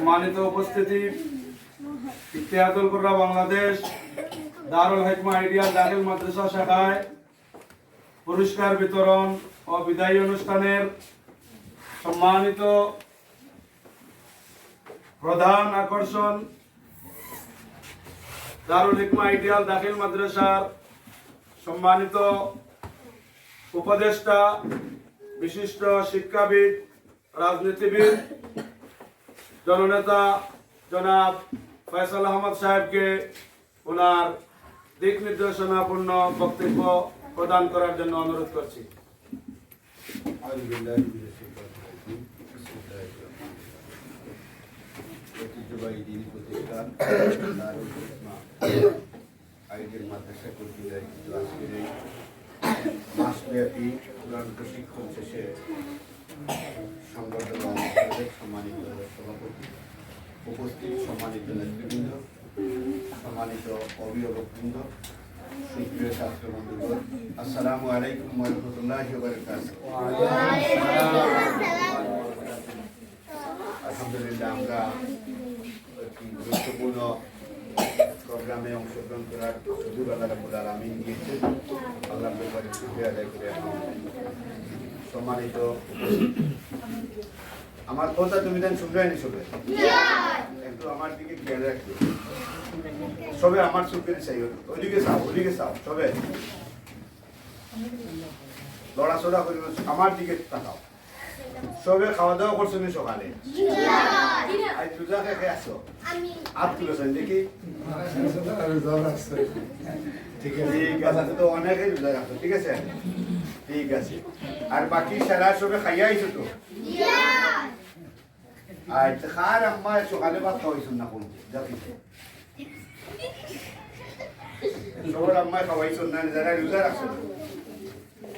সম্মানিত উপস্থিতি, ইত্তেহাদুল কুররা বাংলাদেশ দারুল হিকমা আইডিয়াল দাখিল মাদ্রাসা শাখায় পুরস্কার বিতরণ ও বিদায়ী অনুষ্ঠানের সম্মানিত প্রধান আকর্ষণ দারুল হিকমা আইডিয়াল দাখিল মাদ্রাসার সম্মানিত উপদেষ্টা, বিশিষ্ট শিক্ষাবিদ, রাজনীতিবিদ, জননেতা জনাব ফয়সাল আহমদ সাহেবকে ওনার দিক নির্দেশনাপূর্ণ বক্তব্য প্রদান করার জন্য অনুরোধ করছি। ঐতিহ্যবাহী দিনী প্রতিষ্ঠান দারুল হিকমা আইডিয়াল মাদ্রাসা কর্তৃক আয়োজিত আজকের এই মাসব্যাপী কোরআন প্রশিক্ষণ শেষে সংগঠন সম্মানিত সভাপতি, উপস্থিত সম্মানিত নেতৃবৃন্দ, সম্মানিত অভিভাবকবৃন্দ, সুপ্রিয় ছাত্র বন্ধুগণ, আসসালামু আলাইকুম ওয়া রাহমাতুল্লাহি ওয়া বারাকাতুহু। আলহামদুলিল্লাহ, আমরা একটি গুরুত্বপূর্ণ প্রোগ্রামে অংশগ্রহণ করার সুযোগ আল্লাহ রাব্বুল আলামিন দিয়েছেন। আল্লাহর দরবারে শুকরিয়া আদায় করে সম্মানিত, আমার কথা তুমি দেন শুনবেন সবে একটু আমার দিকে খেয়াল রাখবে, সবে আমার চোখের চাই, ওইদিকে চাও সবে লড়াচড়া করি, আমার দিকে তাকাও। সবে খাওয়া দাওয়া করছো নি সকালে? আজ রোজা খেয়ে আসছো? হাত তুলেছেন দেখি? ঠিক আছে, তো অনেকে রোজা রাখছো, ঠিক আছে ঠিক আছে। আর বাকি সারা সবে খাইয়া আইছো তো? আর খার আম্মা সকালে ভাত খাওয়াইছো না কোন জাতিতে? সবার আম্মা খাওয়াইছো না যারা রোজা রাখছো?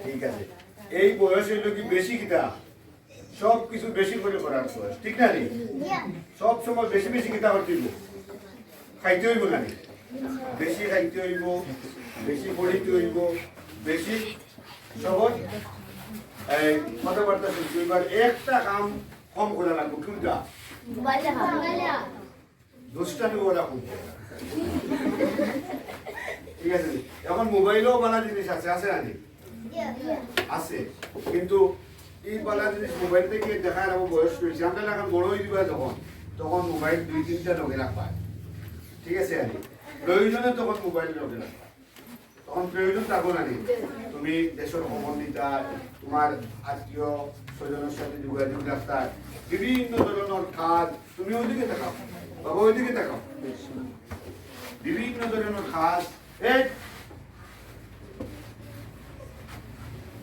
ঠিক আছে। এই বয়স হইল কি বেশি কিতা সব কিছু বেশি করে করার বয়স, ঠিক না রে? সব সময় বেশি বেশি কিতা করতে হইব, খাইতে হইব না? বেশি খাইতে হইব, বেশি পড়িতে হইব, বেশি সহজ কথাবার্তা শুনছি। এবার একটা কাম কম করা লাগবে, কোনটা? দুষ্টামি করা কমছে, ঠিক আছে? এখন মোবাইলেও বানা জিনিস আছে, আছে না? আছে, কিন্তু এই বালা জিনিস মোবাইল থেকে দেখার আমার বয়স রয়েছে। আমরা এখন বড় হয়ে দিবা তখন মোবাইল 2-3টা লগে রাখবা, ঠিক আছে? প্রয়োজনে তখন মোবাইল লগে রাখবা, তখন প্রয়োজন থাকবো না। তুমি দেশের খবর নিতা, তোমার আত্মীয় স্বজনের সাথে যোগাযোগ রাখতা, বিভিন্ন ধরনের কাজ তুমি ওইদিকে দেখাও, বাবা ওইদিকে দেখাও, বিভিন্ন ধরনের কাজ,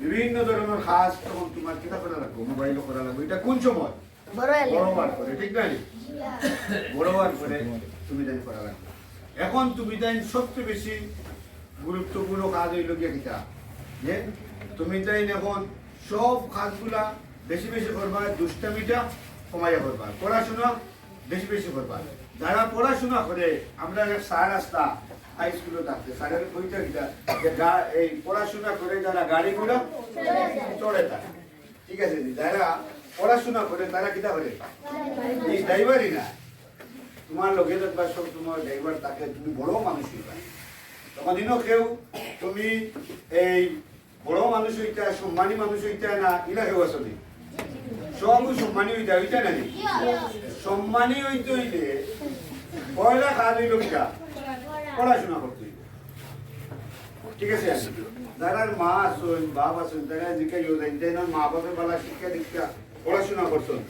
বিভিন্ন ধরনের কাজ তখন তোমার কিতা করা লাগবে, মোবাইলও করা লাগবে। এটা কোন সময়? বড়বার করে, ঠিক না? বড়বার করে তুমি তাই করা লাগবে। এখন তুমি তাই সবচেয়ে বেশি গুরুত্বপূর্ণ কাজ হইল গিয়া কিতা, যে তুমি তাই এখন সব কাজগুলা বেশি বেশি করবা, দুষ্টামিটা কমাইয়া করবা, পড়াশোনা বেশি বেশি করবা। যারা পড়াশোনা করে, আমরা স্যার আসতা হাই স্কুলে থাকতে স্যারের বইটা কিতা যে এই পড়াশোনা করে যারা গাড়িগুলো চড়ে থাকে, ঠিক আছে? যারা পড়াশোনা করে তারা কিতা করে, এই ড্রাইভারই না, তোমার লোকে দেখবা সব তোমার ড্রাইভার তাকে, তুমি বড় মানুষ হইবা। তখনও কেউ তুমি এই বড় মানুষ হইতা, সম্মানী মানুষ হইতা না, ইলা কেউ আসলে সব সম্মানী হইতা, হইতা না? সম্মানী হইতে হইলে পয়লা কাজ হইল কিটা, পড়াশোনা করতে হইব, ঠিক আছে? যারা মা আসুন, বাপ আসুন, তারা জিজ্ঞাসা দেন মা বাপে বলা শিক্ষা দীক্ষা পড়াশোনা করছেন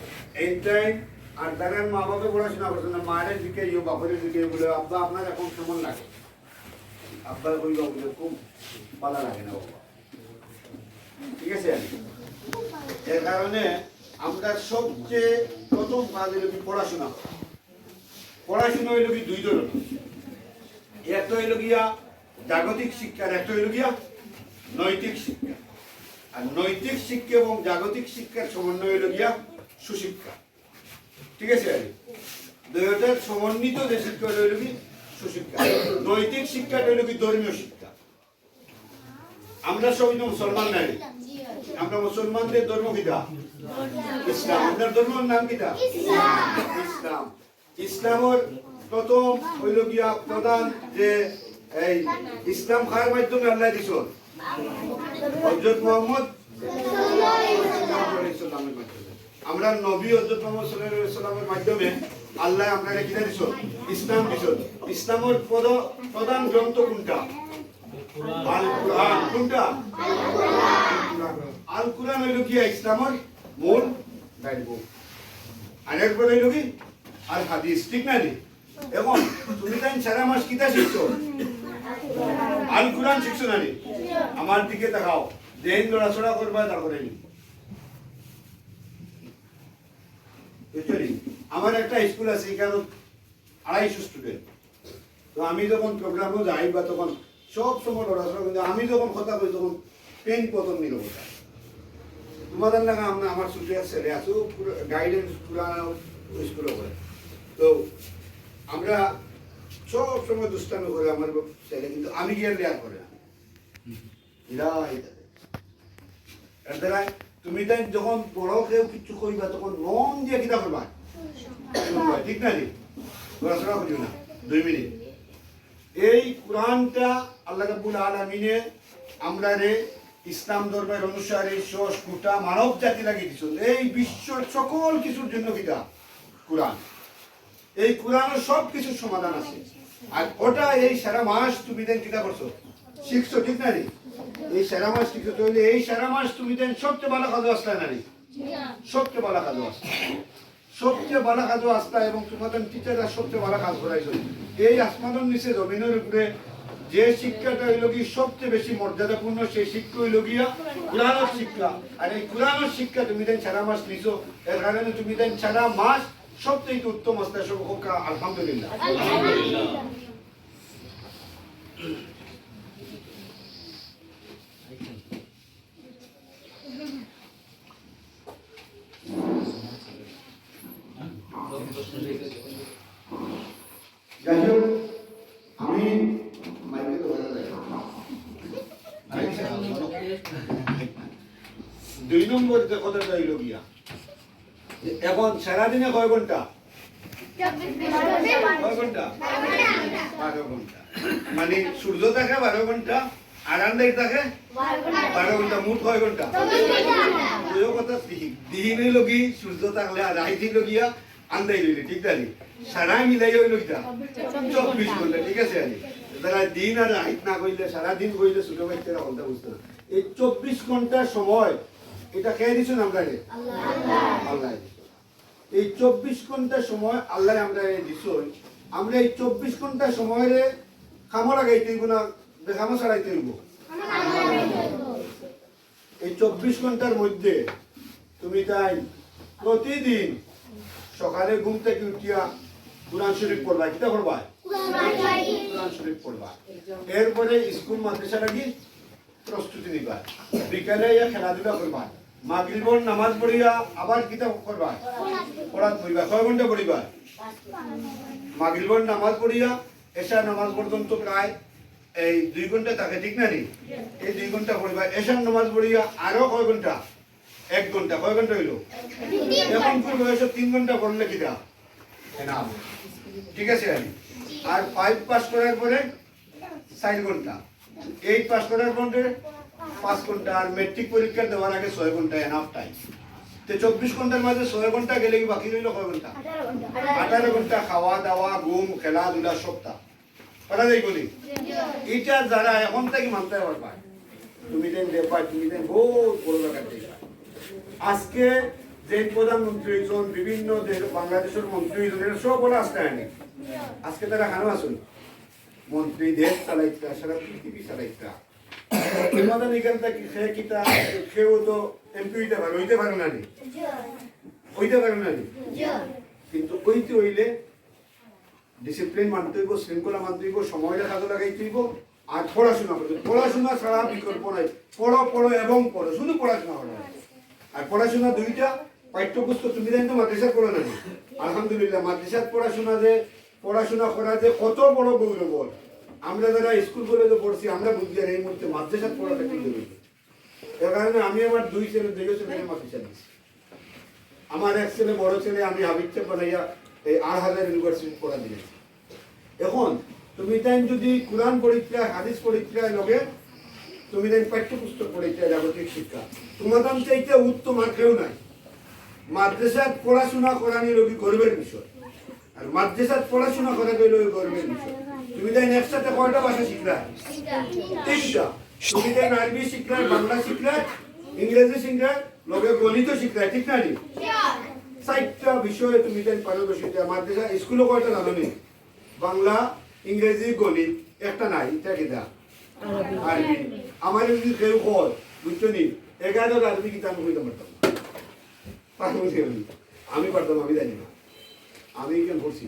এইটাই। আর তারা মা বাপে পড়াশোনা করছেন না, মায়ের জিজ্ঞাসা বাপের জিজ্ঞাসা বলে আব্বা আপনার এখন কেমন লাগে? আব্বার কইব খুব ভালো লাগে না বাবা, ঠিক আছে? এর কারণে আমরা সবচেয়ে প্রথম কাজ হইল কি পড়াশোনা। পড়াশোনা হইল কি দুই ধরনের, একটা হইল গিয়া জাগতিক শিক্ষা, আর একটা হইল গিয়া নৈতিক শিক্ষা। আর নৈতিক শিক্ষা এবং জাগতিক শিক্ষার সমন্বয় হইল গিয়া সুশিক্ষা, ঠিক আছে? দুইটার সমন্বিত যে শিক্ষা হইল কি সুশিক্ষা। নৈতিক শিক্ষাটা হইল কি ধর্মীয় শিক্ষা। আমরা সবাই তো মুসলমান নাই, আমরা মুসলমানদের ধর্ম কিটা ইসলাম। আপনার ধর্মের নাম কিটা ইসলাম। ইসলামের প্রথম হইল গিয়া প্রধান যে এই ইসলাম খাওয়ার মাধ্যমে আল্লাহ দিছেন হযরত মুহাম্মদ সাল্লাল্লাহু আলাইহি ওয়াসাল্লামের মাধ্যমে। আমরা নবী হযরত মুহাম্মদ সাল্লাল্লাহু আলাইহি ওয়াসাল্লামের মাধ্যমে আল্লাহ আপনাকে কিটা দিছেন ইসলাম দিছেন। ইসলামের প্রধান গ্রন্থ কোনটা আল কুরআন। কোনটা আল কুরআন হইল কি ইসলামের মূল গাইড বুক। আরেক বলে হইল কি আর হাদিস, ঠিক না রে? এখন তুমি তাই সারা মাস কিতা শিখছো আল কুরআন শিখছো না রে? আমার দিকে তাকাও, দেন লড়াচড়া করবা তারপরে আমার একটা স্কুল আছে এখানে 250 স্টুডেন্ট। তো আমি যখন প্রোগ্রামে যাই বা তখন সব সময় লড়াচড়া, কিন্তু আমি যখন কথা কই তখন পেন পতন নিরবতা। তোমাদের না আমার ছুটি ছেলে আছো গাইডেন্স পুরানো স্কুলে করে। তো আমরা সব সময় দুষ্টামি করে আমার ছেলে, কিন্তু আমি গিয়ে লেয়ার করে না। এর দ্বারা তুমি তাই যখন বড় কেউ কিছু করিবা তখন মন দিয়ে কিতা করবা, ঠিক না রে? পড়াশোনা করিও না 2 মিনিট। এই কোরআনটা আল্লাহ রাব্বুল আলামিনে আমরা রে ইসলাম ধর্মের অনুসারী শেষ গোটা মানব জাতি লাগি দিছেন। এই বিশ্বের সকল কিছুর জন্য কিতা কোরআন। এই কোরআনের সব কিছুর সমাধান আছে। আর ওটা এই সারা মাস তুমি দেন কিতা করছো শিখছো, ঠিক না রে? এই সারা মাস শিখছো, তাহলে এই সারা মাস তুমি দেন সবচেয়ে ভালো কাজ আসলে না রে? সবচেয়ে ভালো কাজ আসলে, সবচেয়ে ভালো কাজ আসতা এবং তোমাদের টিচাররা সবচেয়ে ভালো কাজ করাইছো। এই আসমানের নিচে জমিনের উপরে যে শিক্ষাটা হইল কি সবচেয়ে বেশি মর্যাদাপূর্ণ, সেই শিক্ষা হইল গিয়া কোরআনের শিক্ষা। আর এই কোরআনের শিক্ষা তুমি দেন সারা মাস নিছো, এর কারণে তুমি দেন সারা মাস সবচেয়ে উত্তম অবস্থা। সব আলহামদুলিল্লাহ। যাই হোক, আমি মাইকে তো বলা যায় 2 নম্বর যে কথাটা হইল গিয়া এখন সারাদিনে কয় ঘন্টা? কয় ঘন্টা? 12 ঘন্টা। মানে সূর্য থাকে 12 ঘন্টা আর আন্দাই থাকে 12 ঘন্টা। মোট কয় ঘন্টা? 2 কথা দিন হইল কি সূর্য থাকলে আর রাইত হইল গিয়া আন্দাই রইলে, ঠিক আছে? সারা মিলাই হইল কিটা 24 ঘন্টা, ঠিক আছে? যারা দিন আর রাইত না কইলে সারাদিন কইলে ছোট বাচ্চারা কথা বুঝতে না। এই 24 ঘন্টার সময় এটা কে দিছেন আমরা রে? আল্লাহ। এই 24 ঘন্টা সময় আল্লাহ আমরা দিছই। আমরা এই 24 ঘন্টা সময় রে কামো লাগাইতে হইব না বেকামো ছাড়াইতে হইব? এই 24 ঘন্টার মধ্যে তুমি তাই প্রতিদিন সকালে ঘুম থেকে উঠিয়া কুরআন শরীফ পড়বা। কিতা পড়বা? কুরআন শরীফ পড়বা। এরপরে স্কুল মাদ্রাসা লাগি প্রস্তুতি নিবা। বিকালে খেলাধুলা করবা। মাগরিবর নামাজ পড়িয়া আবার কিতা করবা? পড়াত পড়িবা। কয় ঘন্টা পড়িবা? মাগরিবর নামাজ পড়িয়া এশা নামাজ পর্যন্ত প্রায় এই 2 ঘন্টা থাকে, ঠিক না রে? এই 2 ঘন্টা পড়িবা। এশার নামাজ পড়িয়া আরো কয় ঘন্টা? 1 ঘন্টা। কয় ঘন্টা হইল? এখন কোন বয়সে 3 ঘন্টা পড়লে কিটা না, ঠিক আছে? আর 5 পাস করার পরে 4 ঘন্টা, 8 পাস করার পরে 5 ঘন্টা, আর মেট্রিক পরীক্ষা দেওয়ার আগে 6 ঘন্টা এনাফ টাইম। তো 24 ঘন্টার মাঝে 6 ঘন্টা গেলে কি বাকি রইল কয় ঘন্টা? 18 ঘন্টা খাওয়া দাওয়া ঘুম খেলাধুলা সবটা করা যাই বলি। এটা যারা এখন থেকে মানতে পারবা তুমি দেন দেবা, তুমি দেন বহুত বড় ব্যাপার। আজকে যে প্রধানমন্ত্রী হয়েছেন, বিভিন্ন বাংলাদেশের মন্ত্রী হয়েছেন, সব বলে আসতে হয়নি। আজকে তারা খানো আসুন মন্ত্রী দেশ চালাইতা, সারা পৃথিবী চালাইতা। তোমাদের এখান থেকে সে কিতা সেও তো এমপি হইতে পারে, হইতে পারে না নি? হইতে পারে না নি? কিন্তু হইতে হইলে ডিসিপ্লিন মানতে হইব, শৃঙ্খলা মানতে হইব, সময়টা কাজে লাগাইতে হইব, আর পড়াশোনা করতে। পড়াশোনা ছাড়া বিকল্প নাই। পড়ো পড়ো এবং পড়ো, শুধু পড়াশোনা করো। আর পড়াশোনা দুইটা পাঠ্যপুস্তক তুমি জানি তো মাদ্রাসা পড়ো না? আলহামদুলিল্লাহ, মাদ্রাসার পড়াশোনা করা যে কত বড় গৌরব। আমরা যারা স্কুল কলেজে পড়ছি আমরা বুঝি আর এই মুহূর্তে মাদ্রাসার পড়াটা কি জরুরি। এর কারণে আমি আমার দুই ছেলে মাদ্রাসা দিয়েছি। আমার এক ছেলে বড় ছেলে আমি হাবিবকে বানাইয়া এই ৮,০০০ ইউনিভার্সিটি পড়া দিয়েছি। এখন তুমি তাই যদি কোরআন পরীক্ষা হাদিস পরীক্ষায় লগে তুমি তাই পাঠ্যপুস্তক পরীক্ষা জাগতিক শিক্ষা তোমার চাইতে উত্তম আর কেউ নাই। মাদ্রাসাত পড়াশোনা করানি রবি গর্বের বিষয়, আর মাদ্রাসাত পড়াশোনা করা গেল গর্বের বিষয়। তুমি তাই একসাথে কয়টা ভাষা শিখলা? ৩টা। তুমি তাই আরবি শিখলা, বাংলা শিখলা, ইংরেজি শিখলা, লগে গণিত শিখলা, ঠিক না? 4টা বিষয়ে তুমি তাই পারদর্শিতা। মাদ্রাসা স্কুলে কয়টা জানো নি? বাংলা, ইংরেজি, গণিত, একটা নাই, এটা কিতা? আরবি। আমার যদি কেউ কয় বুঝছো নি 11 আরবি কিতা আমি কইতে পারতাম না। আমি পারতাম, আমি জানি না, আমি কেন করছি।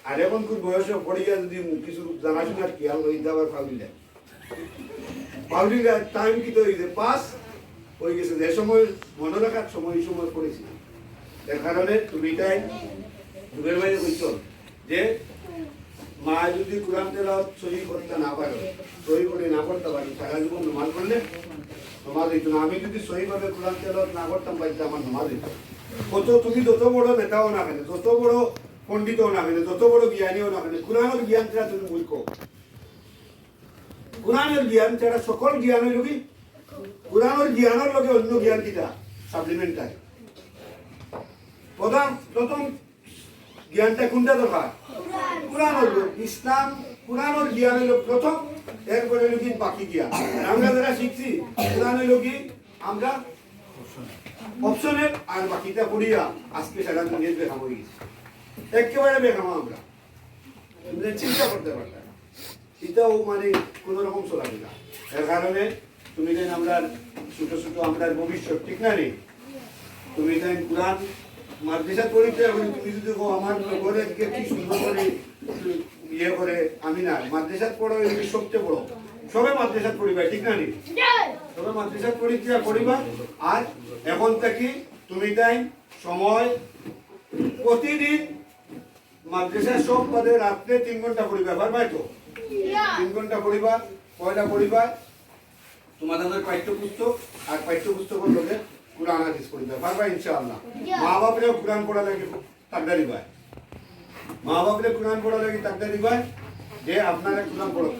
আর এখন খুব বয়সে পড়িয়া যদি কিছু জানাশোনার খেয়াল হইতে আবার পাউলিলা টাইম কি তো হয়েছে, পাস হয়ে গেছে। যে সময় মনে রাখার সময় এই সময় পড়েছি। এর কারণে তুমি তাই দুধের বাইরে কইছ যে মা যদি কোরআন তেলাওয়াত সহি করতে না পারো, সহি করে না করতে পারি, সারা জীবন নমাজ পড়লে নমাজ হইতো না। আমি যদি সহিভাবে কোরআন তেলাওয়াত না করতাম বাড়িতে, আমার নমাজ হইতো। কত তুমি যত বড় নেতাও না কেন, যত বড় পণ্ডিতও না কেন, যত বড় জ্ঞানীও না কেন, কোরআনের জ্ঞান ছাড়া তুমি মূর্খ। কোরআনের জ্ঞান ছাড়া সকল জ্ঞান হইল কি? কোরআনের জ্ঞানের লগে অন্য জ্ঞান কিটা সাপ্লিমেন্টারি। প্রথম জ্ঞানটা কোনটা দরকার? কোরআন হইল ইসলাম, কোরআনের জ্ঞান হইল প্রথম, এরপরে হইল কি বাকি জ্ঞান। আমরা যারা শিখছি কোরআন হইল কি আমরা অপশনের, আর বাকিটা পড়িয়া আজকে সারা দুনিয়া বেকাম হয়ে গেছে, একেবারে বেকাম। আমরা চিন্তা করতে পারতাম এটাও মানে কোন রকম চলাবে না। এর কারণে তুমি যেন আমরা ছোট ছোট আমরা ভবিষ্যৎ, ঠিক না রে? তুমি যেন কোরআন মাদ্রাসা পড়িতে তুমি যদি আমার ঘরে কি সুন্দর করে ইয়ে করে, আমি না মাদ্রাসা পড়ো সবচেয়ে বড়, সবে মাদ্রাসা পড়িবা, ঠিক না রে? সবে মাদ্রাসা পরীক্ষা পড়িবা। আর এখন থেকে তুমি তাই সময় প্রতিদিন মাদ্রাসা সব বাদে রাত্রে 3 ঘন্টা পড়িবা, পারবাই তো? 3 ঘন্টা পড়িবা। কয়টা পড়িবা? তোমাদের পাঠ্যপুস্তক আর পাঠ্যপুস্তকের লগে কোরআন হাদিস পড়িবা, পারবা ইনশাআল্লাহ। মা বাপরে কোরআন পড়া লাগে তাকদা দিবা, মা বাপরে কোরআন পড়া লাগে তাকদা দিবা যে আপনারা কোরআন পড়া।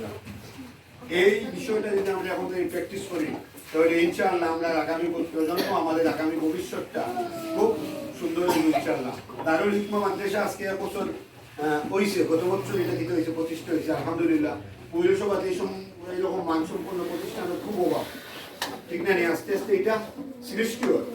এই বিষয়টা যদি আমরা এখন প্র্যাকটিস করি তাহলে ইনশাআল্লাহ আমরা আগামী প্রজন্ম, আমাদের আগামী ভবিষ্যৎটা খুব সুন্দর হবে ইনশাআল্লাহ। দারুল হিকমা মাদ্রাসা আজকে 1 বছর হয়েছে, গত বছর এটা দিতে হয়েছে, প্রতিষ্ঠা হয়েছে আলহামদুলিল্লাহ। পৌরসভাতে এইরকম মানসম্পন্ন প্রতিষ্ঠানের খুব অভাব, ঠিক না? আস্তে আস্তে এটা সৃষ্টি হয়।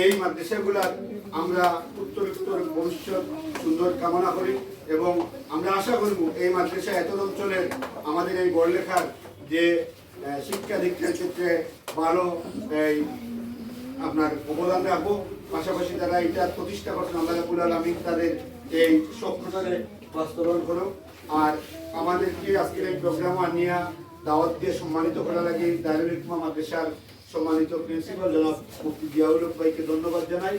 এই মাদ্রাসাগুলার আমরা উত্তরোত্তর ভবিষ্যৎ সুন্দর কামনা করি এবং আমরা আশা করব এই মাদ্রাসা এত অঞ্চলের আমাদের এই বড়লেখার যে শিক্ষা দীক্ষার ক্ষেত্রে ভালো এই আপনার অবদান রাখবো। পাশাপাশি যারা এটা প্রতিষ্ঠা করছেন আল্লাহ রাব্বুল আলামিন তাদের এই স্বপ্নটাকে বাস্তবায়ন করো। আর আমাদেরকে আজকের এই প্রোগ্রাম আনিয়া দাওয়াত দিয়ে সম্মানিত করা লাগে দারুল হিকমা মাদ্রাসার সম্মানিত প্রিন্সিপাল জনাব মুফতি জিয়াউল হক ভাইকে ধন্যবাদ জানাই।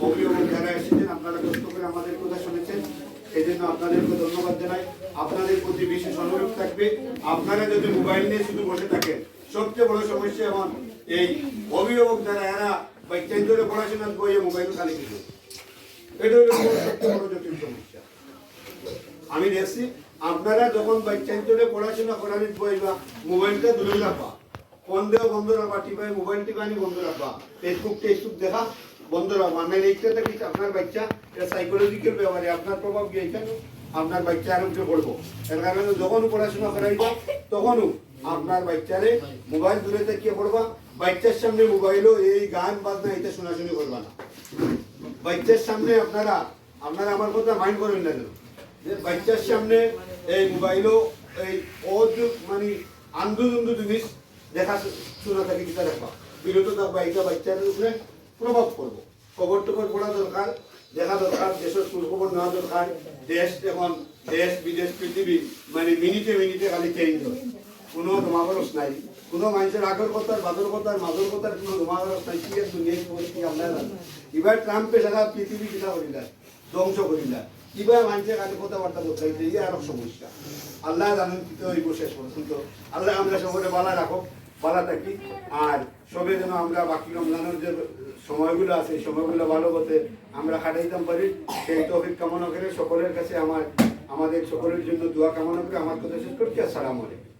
অভিভাবক যারা এসেছেন আপনারা কষ্ট করে আমাদের কথা শুনেছেন, এই জন্য আপনাদেরকে ধন্যবাদ জানাই। আপনাদের প্রতি বিশেষ অনুরোধ থাকবে, আপনারা যদি মোবাইল নিয়ে শুধু বসে থাকেন, সবচেয়ে বড় সমস্যা এখন এই অভিভাবক যারা এরা বাচ্চাদের ধরে পড়াশোনার বইয়ে মোবাইল খালি কিছু, এটা হলো সবচেয়ে বড় জটিল সমস্যা। আমি দেখছি আপনারা যখন বাচ্চাদের ধরে পড়াশোনা করার বই বা মোবাইলটা দূরে রাখবা, ফোন দেওয়া বন্ধ রাখবা, টিপাই মোবাইল টিপানি বন্ধ রাখবা, ফেসবুক দেখা বন্ধ রাখবা। মানে এইটা কি আপনার বাচ্চা এটা সাইকোলজিক্যাল ব্যাপারে আপনার প্রভাব গিয়ে এখানে আপনার বাচ্চা আর উঠে পড়বো। এর কারণে যখন পড়াশোনা করাইবা তখনও আপনার বাচ্চারে মোবাইল দূরে থেকে পড়বা। বাচ্চার সামনে মোবাইলও এই গান বাজনা এটা শোনাশুনি করবা না। বাচ্চার সামনে আপনারা আমার কথা মাইন্ড করবেন না, যে বাচ্চার সামনে এই মোবাইলও এই মানে আন্দোলন জিনিস দেখা শোনা থাকে কিতা রাখবা, বিরত থাকবা। এটা বাচ্চাদের উপরে প্রভাব করবো। খবর টবর পড়া দরকার, দেখা দরকার, দেশের খবর নেওয়া দরকার। এখন দেশ বিদেশ পৃথিবী মানে মিনিটে মিনিটে খালি চেঞ্জ হয়, কোনো ধর্মাবরস নাই, কোনো মানুষের আগের কথার বাদর কথার মাদর কথার কোনো ধর্মাবরস নাই। কি দুনিয়ায় কি আমরা জানি। এবার ট্রাম্পে সারা পৃথিবী কিনা করিলা ধ্বংস করিলা, এবার মানুষের কাছে কথাবার্তা বলতে এই আরো সমস্যা। আল্লাহ জানেন কি তো শেষ পর্যন্ত। আল্লাহ আমরা সকলে ভালো রাখো, ভালো থাকি। আর সবে যেন আমরা বাকি রমজানের যে সময়গুলো আছে এই সময়গুলো ভালো মতে আমরা কাটাইতাম পারি, সেই তৌফিক কামনা করে সকলের কাছে আমাদের সকলের জন্য দোয়া কামনা করে আমার কথা শেষ করছি। আসসালামু আলাইকুম।